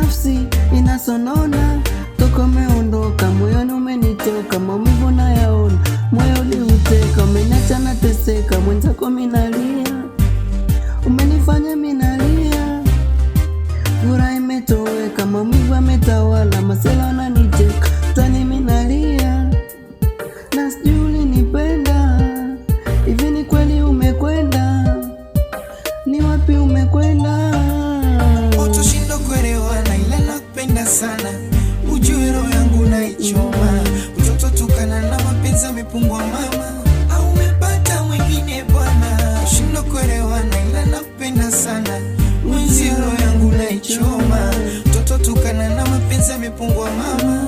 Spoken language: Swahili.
nafsi inasonona, toka umeondoka moyoni umenitoka, maumivu nayaona, moyo uliuteka, umeniacha nateseka, mwenzako minalia, umenifanya minalia, furaha imetoweka, maumivu yametawala, masela wananicheka, tani minalia, na sijui ulinipenda, hivi ni kweli umekwenda? Ni wapi umekwenda? Utoshindo kuelewana ila nakupenda sana, ujue roho yangu naichoma, mtoto tukana na mapenzi yamepungua mama, au umepata mwingine bwana. Utoshindo kuelewana ila nakupenda sana, mwenzi roho yangu naichoma, mtoto tukana na mapenzi yamepungua mama.